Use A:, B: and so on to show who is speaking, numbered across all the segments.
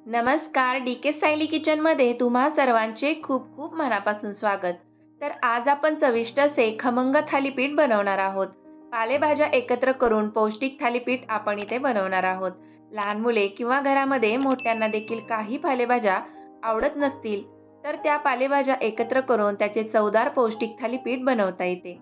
A: नमस्कार, डी.के. सायली किचनमध्ये तुम्हा सर्वांचे खूप खूप मनापासून स्वागत. तर आज आपण चविष्ट असे खमंग थालीपीठ बनवणार आहोत. पालेभाज्या एकत्र करून पौष्टिक थालीपीठ आपण इथे बनवणार आहोत. लहान मुले किंवा घरामध्ये मोठ्यांना देखील काही पालेभाज्या आवडत नसतील, तर त्या पालेभाज्या एकत्र करून त्याचे चवदार पौष्टिक थालीपीठ बनवता येते.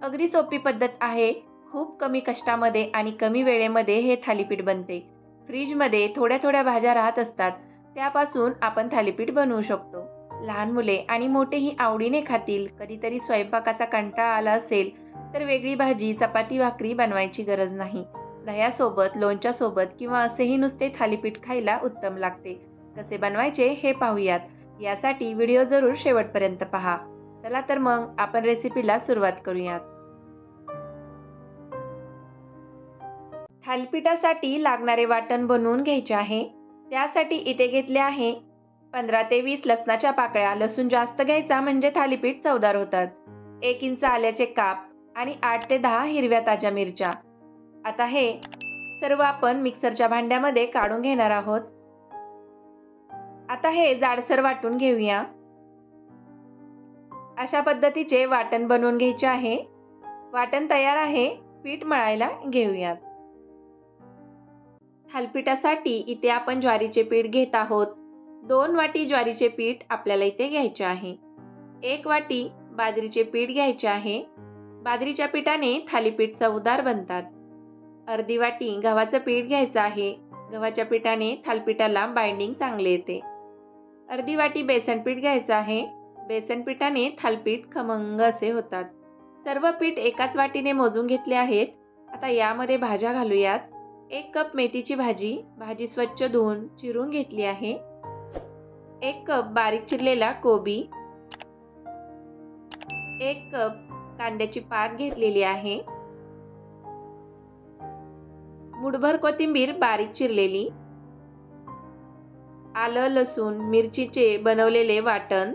A: अगदी सोपी पद्धत आहे. खूप कमी कष्टामध्ये आणि कमी वेळेमध्ये हे थालीपीठ बनते. फ्रीजमध्ये थोड्या थोड्या भाज्या राहत असतात, त्यापासून आपण थालीपीठ बनवू शकतो. लहान मुले आणि मोठेही आवडीने खातील. कधीतरी स्वयंपाकाचा कंटाळा आला असेल तर वेगळी भाजी, चपाती, भाकरी बनवायची गरज नाही. दह्यासोबत, लोणच्यासोबत किंवा असेही नुसते थालीपीठ खायला उत्तम लागते. कसे बनवायचे हे पाहूयात. यासाठी व्हिडिओ जरूर शेवटपर्यंत पहा. चला तर मग आपण रेसिपीला सुरुवात करूयात. थालीपीठासाठी लागणारे वाटण बनवून घ्यायचे आहे. त्यासाठी इथे घेतले आहे 15 ते 20 लसणाच्या पाकळ्या. लसूण जास्त घ्यायचा म्हणजे थालीपीठ चवदार होतात. 1 इंच आल्याचे काप आणि 8 ते 10 हिरव्या ताज्या मिरच्या. आता हे सर्व आपण मिक्सरच्या भांड्यामध्ये काढून घेणार आहोत. आता हे जाडसर वाटून घेऊया. अशा पद्धतीचे वाटण बनवून घ्यायचे आहे. वाटण तयार आहे. पीठ मळायला घेऊयात. थालीपीठासाठी इथे आपण ज्वारीचे पीठ घेत आहोत. 2 वाटी ज्वारीचे पीठ आपल्याला इथे घ्यायचे आहे. 1 वाटी बाजरीचे पीठ घ्यायचे आहे. बाजरीच्या पिठाने थालीपीठ चवदार बनतात. अर्धी वाटी गव्हाचं पीठ घ्यायचं आहे. गव्हाच्या पिठाने थालीपीठाला बाइंडिंग चांगले येते. अर्धी वाटी बेसन पीठ घ्यायचं आहे. बेसन पिठाने थालीपीठ खमंग असे होतात. सर्व पीठ एकाच वाटीने मोजून घेतले आहेत. आता यामध्ये भाज्या घालूयात. 1 कप मेथीची भाजी. भाजी स्वच्छ धुवून चिरून घेतली आहे. 1 कप बारीक चिरलेला कोबी. 1 कप कांद्याची पात घेतलेली आहे. मुठभर कोथिंबीर बारीक चिरलेली. आलं, लसूण, मिरचीचे बनवलेले वाटण.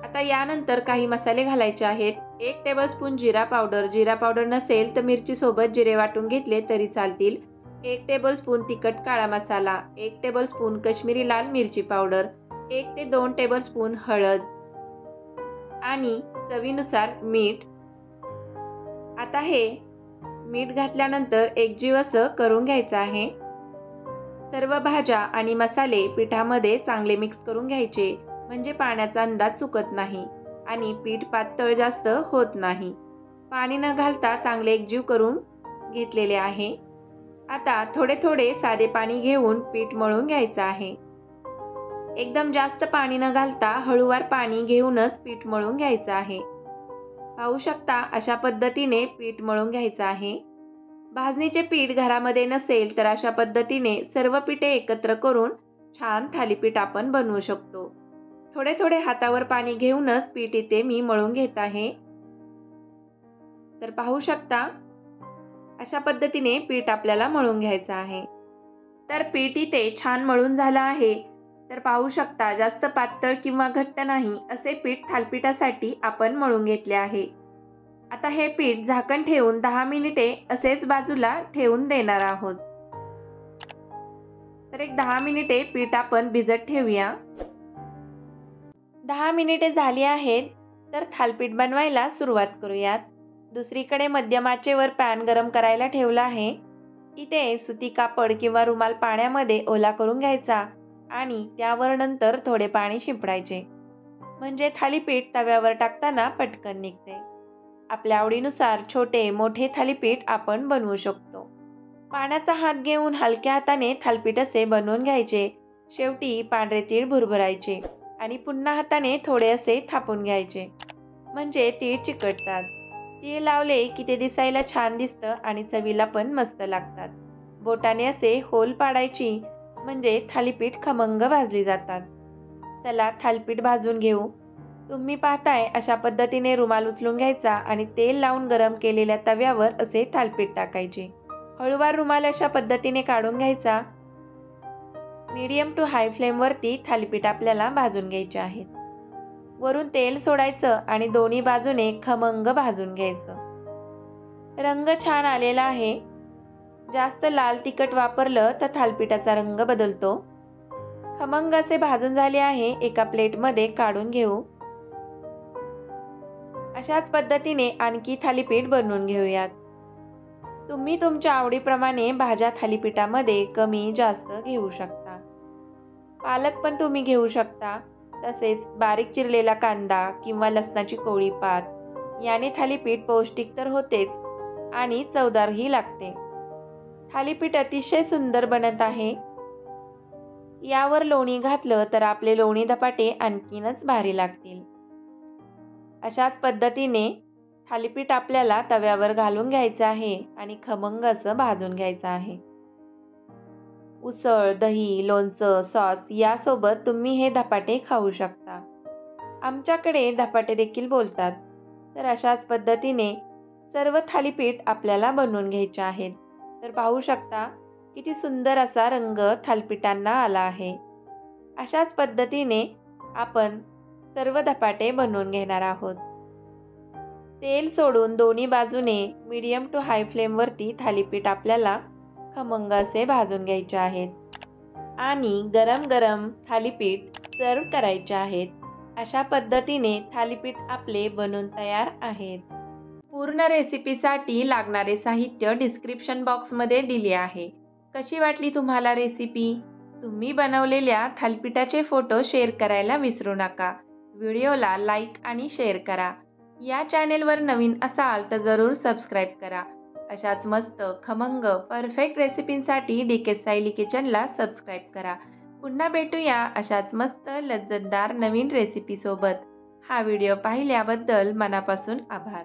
A: आता यानंतर काही मसाले घालायचे आहेत. 1 टेबलस्पून जिरा पावडर. जिरा पावडर नसेल तर मिरची सोबत जिरे वाटून घेतले तरी चालतील. 1 टेबलस्पून तिखट काळा मसाला. 1 टेबलस्पून काश्मीरी लाल मिरची पावडर. 1 ते 2 टेबलस्पून हळद आणि चवीनुसार मीठ. आता हे मीठ घातल्यानंतर एकजीव असं करून घ्यायचं आहे. सर्व भाज्या आणि मसाले पिठामध्ये चांगले मिक्स करून घ्यायचे, म्हणजे पाण्याचा अंदाज चुकत नाही आणि पीठ पातळ जास्त होत नाही. पाणी न घालता चांगले एकजीव करून घेतलेले आहे. आता थोडे थोडे साधे पाणी घेऊन पीठ मळून घ्यायचं आहे. एकदम जास्त पाणी न घालता हळूवार पाणी घेऊनच पीठ मळून घ्यायचं आहे. पाहू शकता अशा पद्धतीने पीठ मळून घ्यायचं आहे. भाजणीचे पीठ घरामध्ये नसेल तर अशा पद्धतीने सर्व पिठे एकत्र करून छान थालीपीठ आपण बनवू शकतो. थोडे थोडे हातावर पाणी घेऊनच पीठ इथे मी मळून घेत आहे. तर पाहू शकता अशा पद्धतीने पीठ आपल्याला मळून घ्यायचं आहे. तर पीठ इथे छान मळून झालं आहे. तर पाहू शकता जास्त पातळ किंवा घट्ट नाही असे पीठ थालीपीठासाठी आपण मळून घेतले आहे. आता हे पीठ झाकण ठेवून 10 मिनिटे असेच बाजूला ठेवून देणार आहोत. तर एक 10 मिनिटे पीठ आपण भिजत ठेवूया. 10 मिनिटे झाली आहेत. तर थालीपीठ बनवायला सुरुवात करूयात. दुसरीकडे मध्यम आचेवर पॅन गरम करायला ठेवला आहे. इथे सुती कापड किंवा रुमाल पाण्यामध्ये ओला करून घ्यायचा आणि त्यावर नंतर थोडे पाणी शिंपडायचे, म्हणजे थालीपीठ तव्यावर टाकताना पटकन निघते. आपल्या आवडीनुसार छोटे मोठे थालीपीठ आपण बनवू शकतो. पाण्याचा हात घेऊन हलक्या हाताने थालीपीठ असे बनवून घ्यायचे. शेवटी पांढरे तीळ भुरभुरायचे आणि पुन्हा हाताने थोडे असे थापून घ्यायचे, म्हणजे तीळ चिकटतात. तीळ लावले की ते दिसायला छान दिसतं आणि चवीला पण मस्त लागतात. बोटाने असे होल पाडायची, म्हणजे थालीपीठ खमंग भाजली जातात. चला थालीपीठ भाजून घेऊ. तुम्ही पाहताय अशा पद्धतीने रुमाल उचलून घ्यायचा आणि तेल लावून गरम केलेल्या तव्यावर असे थालीपीठ टाकायचे. हळूवार रुमाल अशा पद्धतीने काढून घ्यायचा. मीडियम टू हाय फ्लेमवरती थालीपीठ आपल्याला भाजून घ्यायचे आहेत. वरून तेल सोडायचं आणि दोन्ही बाजूने खमंग भाजून घ्यायचं. रंग छान आलेला आहे. जास्त लाल तिखट वापरलं तर थालीपीठाचा रंग बदलतो. खमंग असे भाजून झाले आहे. एका प्लेटमध्ये काढून घेऊ. अशाच पद्धतीने आणखी थालीपीठ बनवून घेऊयात. तुम्ही तुमच्या आवडीप्रमाणे भाज्या थालीपीठामध्ये कमी जास्त घेऊ शकता. पालक पण तुम्ही घेऊ शकता. तसेच बारीक चिरलेला कांदा किंवा लसणाची कोवळी पात याने थालीपीठ पौष्टिक तर होतेच आणि चवदारही लागते. थालीपीठ अतिशय सुंदर बनत आहे. यावर लोणी घातलं तर आपले लोणी धपाटे आणखीनच भारी लागतील. अशाच पद्धतीने थालीपीठ आपल्याला तव्यावर घालून घ्यायचं आहे आणि खमंग असं भाजून घ्यायचं आहे. उसळ, दही, लोणचं, सॉस यासोबत तुम्ही हे धपाटे खाऊ शकता. आमच्याकडे धपाटे देखील बोलतात. तर अशाच पद्धतीने सर्व थालीपीठ आपल्याला बनवून घ्यायचे आहेत. तर पाहू शकता किती सुंदर असा रंग थालीपीठांना आला आहे. अशाच पद्धतीने आपण सर्व धपाटे बनवून घेणार आहोत. तेल सोडून दोन्ही बाजूने मीडियम टू हाय फ्लेमवरती थालीपीठ आपल्याला खमंग असे भाजून घ्यायचे आहेत आणि गरम गरम थालीपीठ सर्व करायचे आहेत. अशा पद्धतीने थालीपीठ आपले बनून तयार आहेत. पूर्ण रेसिपीसाठी लागणारे साहित्य डिस्क्रिप्शन बॉक्समध्ये दिले आहे. कशी वाटली तुम्हाला रेसिपी? तुम्ही बनवलेल्या थालीपीठाचे फोटो शेअर करायला विसरू नका. व्हिडिओला लाईक आणि शेअर करा. या चॅनेलवर नवीन असाल तर जरूर सबस्क्राईब करा. अशाच मस्त खमंग परफेक्ट रेसिपींसाठी DK स्टाईल किचनला सबस्क्राईब करा. पुन्हा भेटूया अशाच मस्त लज्जतदार नवीन रेसिपीसोबत. हा व्हिडिओ पाहिल्याबद्दल मनापासून आभार.